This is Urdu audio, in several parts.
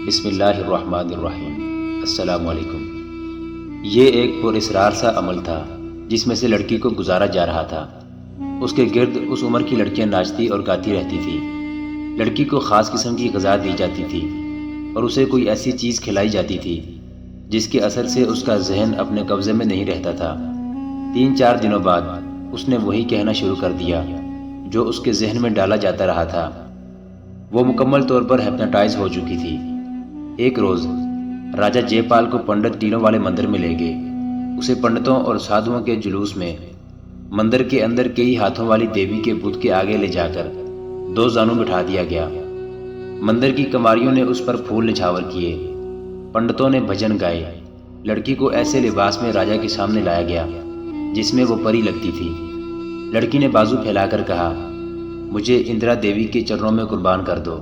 بسم اللہ الرحمن الرحیم۔ السلام علیکم۔ یہ ایک پراسرار سا عمل تھا جس میں سے لڑکی کو گزارا جا رہا تھا۔ اس کے گرد اس عمر کی لڑکیاں ناچتی اور گاتی رہتی تھی۔ لڑکی کو خاص قسم کی غذا دی جاتی تھی اور اسے کوئی ایسی چیز کھلائی جاتی تھی جس کے اثر سے اس کا ذہن اپنے قبضے میں نہیں رہتا تھا۔ 3-4 دنوں بعد اس نے وہی کہنا شروع کر دیا جو اس کے ذہن میں ڈالا جاتا رہا تھا۔ وہ مکمل طور پر ہپنوٹائز ہو چکی تھی۔ ایک روز راجہ جے پال کو پنڈت ٹیلوں والے مندر میں لے گئے۔ اسے پنڈتوں اور سادھوؤں کے جلوس میں مندر کے اندر کئی ہاتھوں والی دیوی کے بت کے آگے لے جا کر 2 زانوں بٹھا دیا گیا۔ مندر کی کماریوں نے اس پر پھول نچھاور کیے، پنڈتوں نے بھجن گائے۔ لڑکی کو ایسے لباس میں راجہ کے سامنے لایا گیا جس میں وہ پری لگتی تھی۔ لڑکی نے بازو پھیلا کر کہا، مجھے اندرا دیوی کے چرنوں میں قربان کر دو،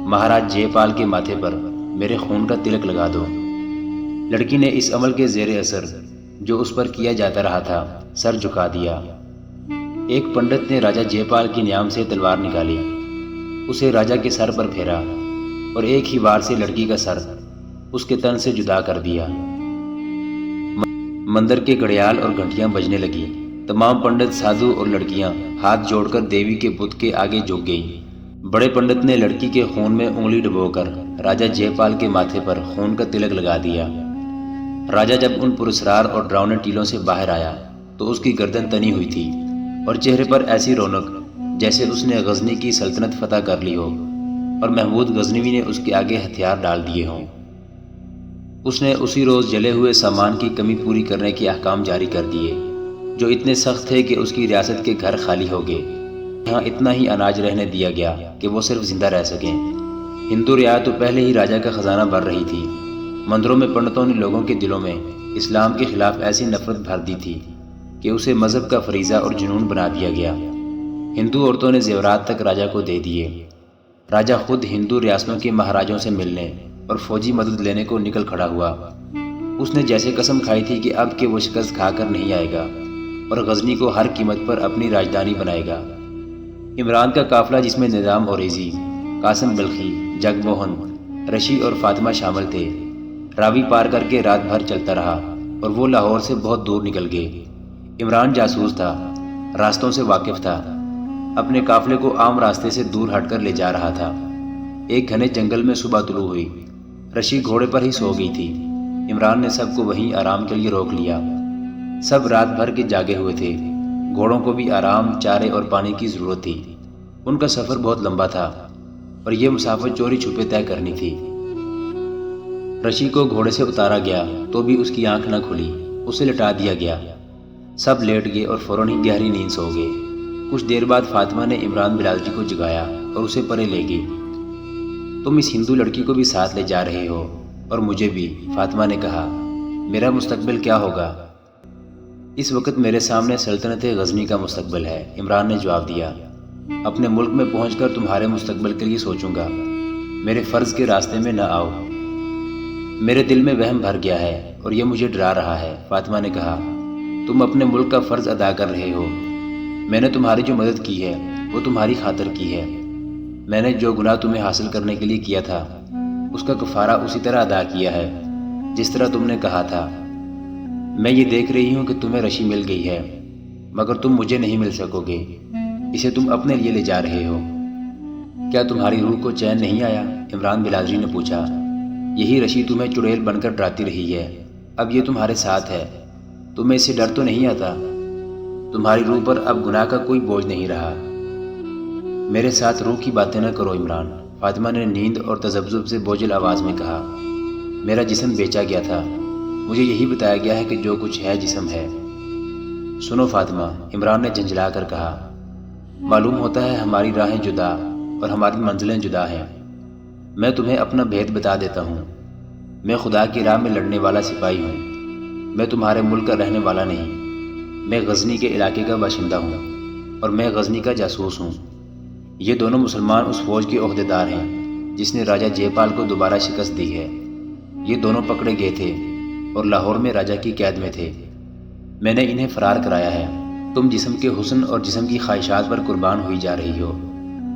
مہاراج جے پال کے ماتھے پر میرے خون کا تلک لگا دو۔ لڑکی نے اس عمل کے زیر اثر جو اس پر کیا جاتا رہا تھا سر جھکا دیا۔ ایک پنڈت نے راجہ جے پال کی نیام سے تلوار نکالی، اسے راجہ کے سر پر پھیرا اور ایک ہی وار سے لڑکی کا سر اس کے تن سے جدا کر دیا۔ مندر کے گھڑیال اور گھنٹیاں بجنے لگی۔ تمام پنڈت، سادھو اور لڑکیاں ہاتھ جوڑ کر دیوی کے بت کے آگے جھک گئیں۔ بڑے پنڈت نے لڑکی کے خون میں انگلی ڈبو کر راجہ جے پال کے ماتھے پر خون کا تلک لگا دیا۔ راجہ جب ان پراسرار اور ڈراؤنے ٹیلوں سے باہر آیا تو اس کی گردن تنی ہوئی تھی اور چہرے پر ایسی رونق جیسے اس نے غزنی کی سلطنت فتح کر لی ہو اور محمود غزنوی نے اس کے آگے ہتھیار ڈال دیے ہوں۔ اس نے اسی روز جلے ہوئے سامان کی کمی پوری کرنے کے احکام جاری کر دیے جو اتنے سخت تھے کہ اس کی ریاست کے گھر خالی ہو گئے۔ یہاں اتنا ہی اناج رہنے دیا گیا کہ وہ صرف زندہ رہ سکیں۔ ہندو ریاست تو پہلے ہی راجہ کا خزانہ بھر رہی تھی۔ مندروں میں پنڈتوں نے لوگوں کے دلوں میں اسلام کے خلاف ایسی نفرت بھر دی تھی کہ اسے مذہب کا فریضہ اور جنون بنا دیا گیا۔ ہندو عورتوں نے زیورات تک راجہ کو دے دیے۔ راجہ خود ہندو ریاستوں کے مہاراجوں سے ملنے اور فوجی مدد لینے کو نکل کھڑا ہوا۔ اس نے جیسے قسم کھائی تھی کہ اب کہ وہ شکست کھا کر نہیں آئے گا اور غزنی کو ہر قیمت پر اپنی راجدھانی بنائے گا۔ عمران کا قافلہ جس میں نظام اوریزی، قاسم بلخی، جگ موہن، رشی اور فاطمہ شامل تھے، راوی پار کر کے رات بھر چلتا رہا اور وہ لاہور سے بہت دور نکل گئے۔ عمران جاسوس تھا، راستوں سے واقف تھا، اپنے قافلے کو عام راستے سے دور ہٹ کر لے جا رہا تھا۔ ایک گھنے جنگل میں صبح طلوع ہوئی، رشی گھوڑے پر ہی سو گئی تھی۔ عمران نے سب کو وہیں آرام کے لیے روک لیا۔ سب رات بھر کے جاگے ہوئے تھے، گھوڑوں کو بھی آرام، چارے اور پانی کی ضرورت تھی۔ ان کا سفر بہت لمبا تھا اور یہ مسافت چوری چھپے طے کرنی تھی۔ رشی کو گھوڑے سے اتارا گیا تو بھی اس کی آنکھ نہ کھلی، اسے لٹا دیا گیا۔ سب لیٹ گئے اور فوراً ہی گہری نیند سو گئے۔ کچھ دیر بعد فاطمہ نے عمران بلال جی کو جگایا اور اسے پرے لے گئی۔ تم اس ہندو لڑکی کو بھی ساتھ لے جا رہے ہو اور مجھے بھی، فاطمہ نے کہا۔ میرا مستقبل کیا ہوگا؟ اس وقت میرے سامنے سلطنت غزنی کا مستقبل ہے، عمران نے جواب دیا۔ اپنے ملک میں پہنچ کر تمہارے مستقبل کے لیے سوچوں گا، میرے فرض کے راستے میں نہ آؤ۔ میرے دل میں وہم بھر گیا ہے اور یہ مجھے ڈرا رہا ہے، فاطمہ نے کہا۔ تم اپنے ملک کا فرض ادا کر رہے ہو۔ میں نے تمہاری جو مدد کی ہے وہ تمہاری خاطر کی ہے۔ میں نے جو گناہ تمہیں حاصل کرنے کے لیے کیا تھا اس کا کفارہ اسی طرح ادا کیا ہے جس طرح تم نے کہا تھا۔ میں یہ دیکھ رہی ہوں کہ تمہیں رشی مل گئی ہے مگر تم مجھے نہیں مل سکو گے، اسے تم اپنے لیے لے جا رہے ہو۔ کیا تمہاری روح کو چین نہیں آیا؟ عمران بلال نے پوچھا۔ یہی رشی تمہیں چڑیل بن کر ڈراتی رہی ہے، اب یہ تمہارے ساتھ ہے، تمہیں اس سے ڈر تو نہیں آتا؟ تمہاری روح پر اب گناہ کا کوئی بوجھ نہیں رہا۔ میرے ساتھ روح کی باتیں نہ کرو عمران، فاطمہ نے نیند اور تذبذب سے بوجھل آواز میں کہا۔ میرا جسم بیچا گیا تھا، مجھے یہی بتایا گیا ہے کہ جو کچھ ہے جسم ہے۔ سنو فاطمہ، عمران نے جھنجھلا کر کہا، معلوم ہوتا ہے ہماری راہیں جدا اور ہماری منزلیں جدا ہیں۔ میں تمہیں اپنا بھید بتا دیتا ہوں۔ میں خدا کی راہ میں لڑنے والا سپاہی ہوں، میں تمہارے ملک کا رہنے والا نہیں۔ میں غزنی کے علاقے کا باشندہ ہوں اور میں غزنی کا جاسوس ہوں۔ یہ دونوں مسلمان اس فوج کے عہدیدار ہیں جس نے راجہ جے پال کو دوبارہ شکست دی ہے۔ یہ دونوں پکڑے گئے تھے اور لاہور میں راجہ کی قید میں تھے۔ میں نے انہیں فرار کرایا ہے۔ تم جسم کے حسن اور جسم کی خواہشات پر قربان ہوئی جا رہی ہو،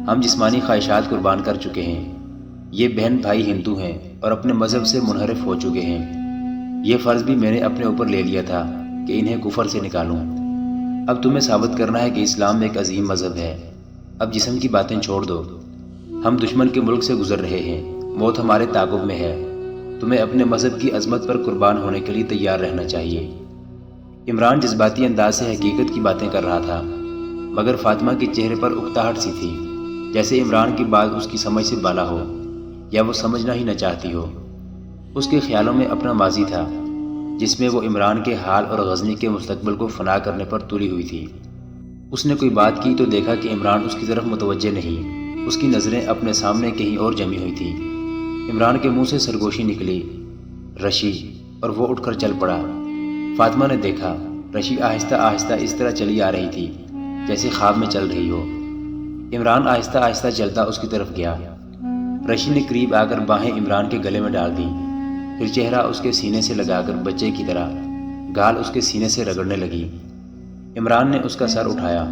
ہم جسمانی خواہشات قربان کر چکے ہیں۔ یہ بہن بھائی ہندو ہیں اور اپنے مذہب سے منحرف ہو چکے ہیں۔ یہ فرض بھی میں نے اپنے اوپر لے لیا تھا کہ انہیں کفر سے نکالوں۔ اب تمہیں ثابت کرنا ہے کہ اسلام ایک عظیم مذہب ہے۔ اب جسم کی باتیں چھوڑ دو۔ ہم دشمن کے ملک سے گزر رہے ہیں، موت ہمارے تعاقب میں ہے۔ تمہیں اپنے مذہب کی عظمت پر قربان ہونے کے لیے تیار رہنا چاہیے۔ عمران جذباتی انداز سے حقیقت کی باتیں کر رہا تھا، مگر فاطمہ کے چہرے پر اکتاہٹ سی تھی، جیسے عمران کی بات اس کی سمجھ سے بالا ہو یا وہ سمجھنا ہی نہ چاہتی ہو۔ اس کے خیالوں میں اپنا ماضی تھا جس میں وہ عمران کے حال اور غزنی کے مستقبل کو فنا کرنے پر تلی ہوئی تھی۔ اس نے کوئی بات کی تو دیکھا کہ عمران اس کی طرف متوجہ نہیں، اس کی نظریں اپنے سامنے کہیں اور جمی ہوئی تھیں۔ عمران کے منہ سے سرگوشی نکلی، رشی، اور وہ اٹھ کر چل پڑا۔ فاطمہ نے دیکھا رشی آہستہ آہستہ اس طرح چلی آ رہی تھی جیسے خواب میں چل رہی ہو۔ عمران آہستہ آہستہ چلتا اس کی طرف گیا۔ رشی نے قریب آ کر باہیں عمران کے گلے میں ڈال دیں، پھر چہرہ اس کے سینے سے لگا کر بچے کی طرح گال اس کے سینے سے رگڑنے لگی۔ عمران نے اس کا سر اٹھایا۔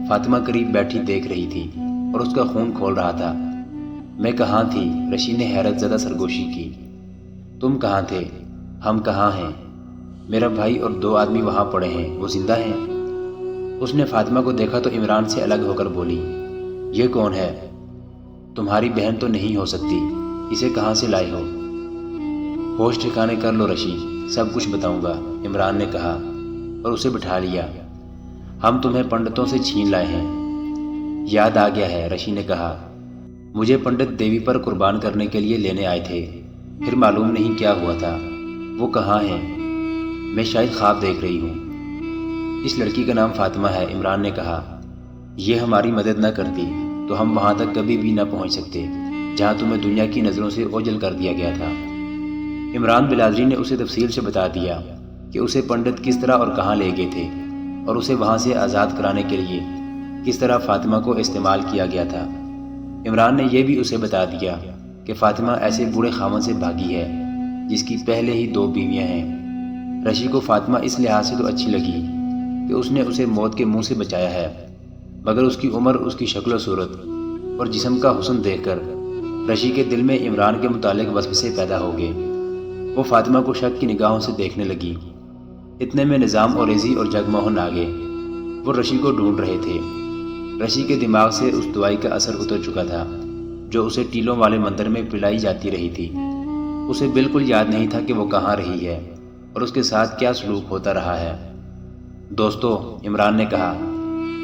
فاطمہ قریب بیٹھی دیکھ رہی تھی اور اس کا خون کھول رہا تھا۔ میں کہاں تھی؟ رشی نے حیرت زدہ سرگوشی کی۔ تم کہاں تھے؟ ہم کہاں ہیں؟ میرا بھائی اور 2 آدمی وہاں پڑے ہیں، وہ زندہ ہیں؟ اس نے فاطمہ کو دیکھا تو عمران سے الگ ہو کر بولی، یہ کون ہے؟ تمہاری بہن تو نہیں ہو سکتی، اسے کہاں سے لائے ہو؟ ہوش ٹھکانے کر لو رشی، سب کچھ بتاؤں گا، عمران نے کہا اور اسے بٹھا لیا۔ ہم تمہیں پنڈتوں سے چھین لائے ہیں۔ یاد آ گیا ہے، رشی نے کہا، مجھے پنڈت دیوی پر قربان کرنے کے لیے لینے آئے تھے، پھر معلوم نہیں کیا ہوا تھا۔ وہ کہاں ہیں؟ میں شاید خواب دیکھ رہی ہوں۔ اس لڑکی کا نام فاطمہ ہے، عمران نے کہا۔ یہ ہماری مدد نہ کرتی تو ہم وہاں تک کبھی بھی نہ پہنچ سکتے جہاں تمہیں دنیا کی نظروں سے اوجھل کر دیا گیا تھا۔ عمران بلادری نے اسے تفصیل سے بتا دیا کہ اسے پنڈت کس طرح اور کہاں لے گئے تھے اور اسے وہاں سے آزاد کرانے کے لیے کس طرح فاطمہ کو استعمال کیا گیا تھا۔ عمران نے یہ بھی اسے بتا دیا کہ فاطمہ ایسے بوڑھے خاوند سے بھاگی ہے جس کی پہلے ہی 2 بیویاں ہیں۔ رشی کو فاطمہ اس لحاظ سے تو اچھی لگی کہ اس نے اسے موت کے منہ سے بچایا ہے، مگر اس کی عمر، اس کی شکل و صورت اور جسم کا حسن دیکھ کر رشی کے دل میں عمران کے متعلق وسوسے پیدا ہو گئے۔ وہ فاطمہ کو شک کی نگاہوں سے دیکھنے لگی۔ اتنے میں نظام اوریزی اور جگموہن آ گئے۔ وہ رشی کو ڈھونڈ رہے تھے۔ رشی کے دماغ سے اس دوائی کا اثر اتر چکا تھا جو اسے ٹیلوں والے مندر میں پلائی جاتی رہی تھی۔ اسے بالکل یاد نہیں تھا کہ وہ کہاں رہی ہے اور اس کے ساتھ کیا سلوک ہوتا رہا ہے۔ دوستو، عمران نے کہا،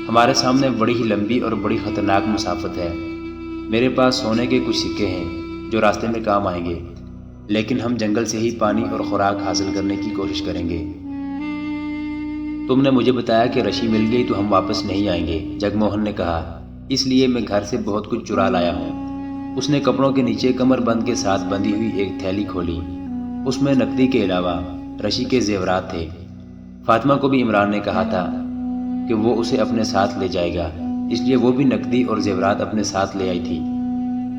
ہمارے سامنے بڑی ہی لمبی اور بڑی خطرناک مسافت ہے۔ میرے پاس سونے کے کچھ سکے ہیں جو راستے میں کام آئیں گے، لیکن ہم جنگل سے ہی پانی اور خوراک حاصل کرنے کی کوشش کریں گے۔ تم نے مجھے بتایا کہ رشی مل گئی تو ہم واپس نہیں آئیں گے، جگموہن نے کہا، اس لیے میں گھر سے بہت کچھ چرا لایا ہوں۔ اس نے کپڑوں کے نیچے کمر بند کے ساتھ بندھی ہوئی ایک تھیلی کھولی۔ اس میں نقدی کے علاوہ رشی کے زیورات تھے۔ فاطمہ کو بھی عمران نے کہا تھا کہ وہ اسے اپنے ساتھ لے جائے گا، اس لیے وہ بھی نقدی اور زیورات اپنے ساتھ لے آئی تھی۔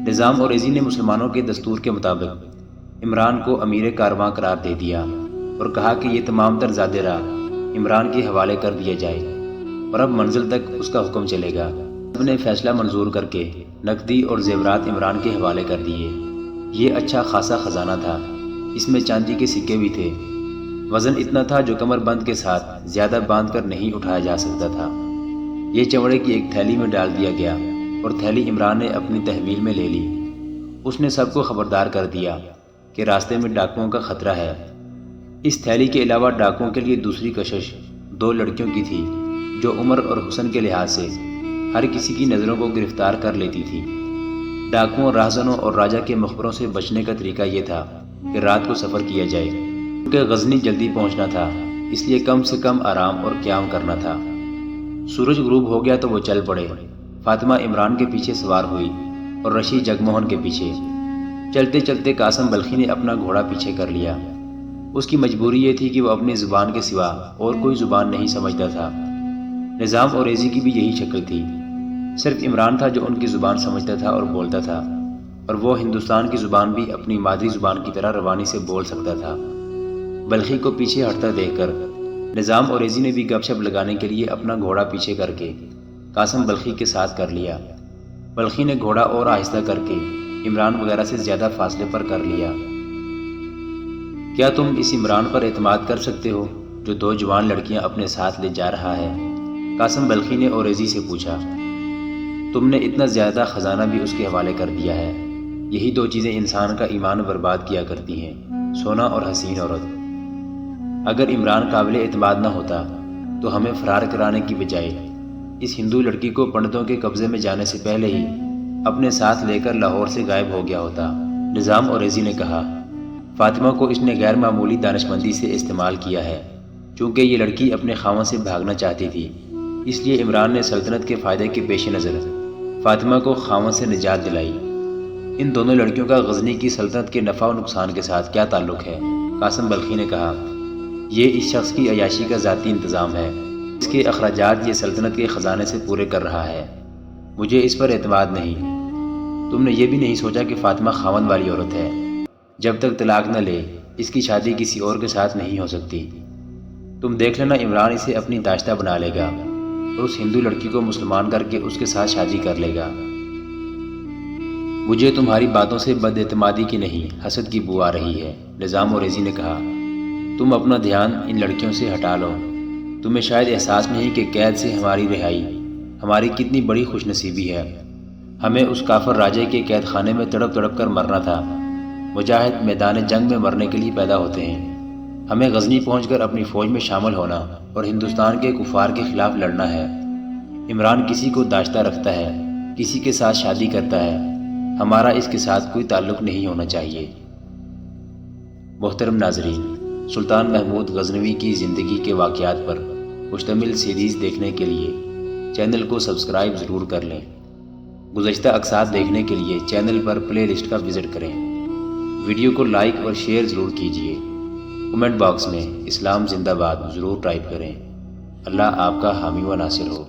نظام اوریزی نے مسلمانوں کے دستور کے مطابق عمران کو امیر کارواں قرار دے دیا اور کہا کہ یہ تمام تر زادے راہ عمران کے حوالے کر دیا جائے اور اب منزل تک اس کا حکم چلے گا۔ سب نے فیصلہ منظور کر کے نقدی اور زیورات عمران کے حوالے کر دیے۔ یہ اچھا خاصا خزانہ تھا، اس میں چاندی کے سکے بھی تھے۔ وزن اتنا تھا جو کمر بند کے ساتھ زیادہ باندھ کر نہیں اٹھایا جا سکتا تھا۔ یہ چمڑے کی ایک تھیلی میں ڈال دیا گیا اور تھیلی عمران نے اپنی تحویل میں لے لی۔ اس نے سب کو خبردار کر دیا کہ راستے میں ڈاکوؤں کا خطرہ ہے۔ اس تھیلی کے علاوہ ڈاکوؤں کے لیے دوسری کشش 2 لڑکیوں کی تھی جو عمر اور حسن کے لحاظ سے ہر کسی کی نظروں کو گرفتار کر لیتی تھی۔ ڈاکوؤں، راہزنوں اور راجا کے مخبروں سے بچنے کا طریقہ یہ تھا کہ رات کو سفر کیا جائے، کیونکہ غزنی جلدی پہنچنا تھا، اس لیے کم سے کم آرام اور قیام کرنا تھا۔ سورج غروب ہو گیا تو وہ چل پڑے۔ فاطمہ عمران کے پیچھے سوار ہوئی اور رشی جگموہن کے پیچھے۔ چلتے چلتے قاسم بلخی نے اپنا گھوڑا پیچھے کر لیا۔ اس کی مجبوری یہ تھی کہ وہ اپنی زبان کے سوا اور کوئی زبان نہیں سمجھتا تھا۔ نظام اوریزی کی بھی یہی شکل تھی، صرف عمران تھا جو ان کی زبان سمجھتا تھا اور بولتا تھا، اور وہ ہندوستان کی زبان بھی اپنی مادری زبان کی طرح روانی سے بول سکتا تھا۔ بلخی کو پیچھے ہٹتا دیکھ کر نظام اوریزی نے بھی گپ شپ لگانے کے لیے اپنا گھوڑا پیچھے کر کے قاسم بلخی کے ساتھ کر لیا۔ بلخی نے گھوڑا اور آہستہ کر کے عمران وغیرہ سے زیادہ فاصلے پر کر لیا۔ کیا تم اس عمران پر اعتماد کر سکتے ہو جو 2 جوان لڑکیاں اپنے ساتھ لے جا رہا ہے؟ قاسم بلخی نے اوریزی سے پوچھا۔ تم نے اتنا زیادہ خزانہ بھی اس کے حوالے کر دیا ہے۔ یہی 2 چیزیں انسان کا ایمان برباد کیا کرتی ہیں، سونا اور حسین عورت۔ اگر عمران قابل اعتماد نہ ہوتا تو ہمیں فرار کرانے کی بجائے اس ہندو لڑکی کو پنڈتوں کے قبضے میں جانے سے پہلے ہی اپنے ساتھ لے کر لاہور سے غائب ہو گیا ہوتا۔ نظام اوریزی نے کہا، فاطمہ کو اس نے غیر معمولی دانشمندی سے استعمال کیا ہے۔ چونکہ یہ لڑکی اپنے خاوند سے بھاگنا چاہتی تھی، اس لیے عمران نے سلطنت کے فائدے کے پیش نظر فاطمہ کو خاوند سے نجات دلائی۔ ان دونوں لڑکیوں کا غزنی کی سلطنت کے نفع و نقصان کے ساتھ کیا تعلق ہے؟ قاسم بلخی نے کہا، یہ اس شخص کی عیاشی کا ذاتی انتظام ہے۔ اس کے اخراجات یہ سلطنت کے خزانے سے پورے کر رہا ہے۔ مجھے اس پر اعتماد نہیں۔ تم نے یہ بھی نہیں سوچا کہ فاطمہ خاوند والی عورت ہے۔ جب تک طلاق نہ لے اس کی شادی کسی اور کے ساتھ نہیں ہو سکتی۔ تم دیکھ لینا، عمران اسے اپنی داشتہ بنا لے گا اور اس ہندو لڑکی کو مسلمان کر کے اس کے ساتھ شادی کر لے گا۔ مجھے تمہاری باتوں سے بد اعتمادی کی نہیں، حسد کی بو آ رہی ہے، نظام اوریزی نے کہا۔ تم اپنا دھیان ان لڑکیوں سے ہٹا لو۔ تمہیں شاید احساس نہیں کہ قید سے ہماری رہائی ہماری کتنی بڑی خوش نصیبی ہے۔ ہمیں اس کافر راجے کے قید خانے میں تڑپ تڑپ کر مرنا تھا۔ مجاہد میدان جنگ میں مرنے کے لیے پیدا ہوتے ہیں۔ ہمیں غزنی پہنچ کر اپنی فوج میں شامل ہونا اور ہندوستان کے کفار کے خلاف لڑنا ہے۔ عمران کسی کو داشتہ رکھتا ہے، کسی کے ساتھ شادی کرتا ہے، ہمارا اس کے ساتھ کوئی تعلق نہیں ہونا چاہیے۔ محترم ناظرین، سلطان محمود غزنوی کی زندگی کے واقعات پر مشتمل سیریز دیکھنے کے لیے چینل کو سبسکرائب ضرور کر لیں۔ گزشتہ اقساط دیکھنے کے لیے چینل پر پلے لسٹ کا وزٹ کریں۔ ویڈیو کو لائک اور شیئر ضرور کیجیے۔ کمنٹ باکس میں اسلام زندہ باد ضرور ٹائپ کریں۔ اللہ آپ کا حامی و ناصر ہو۔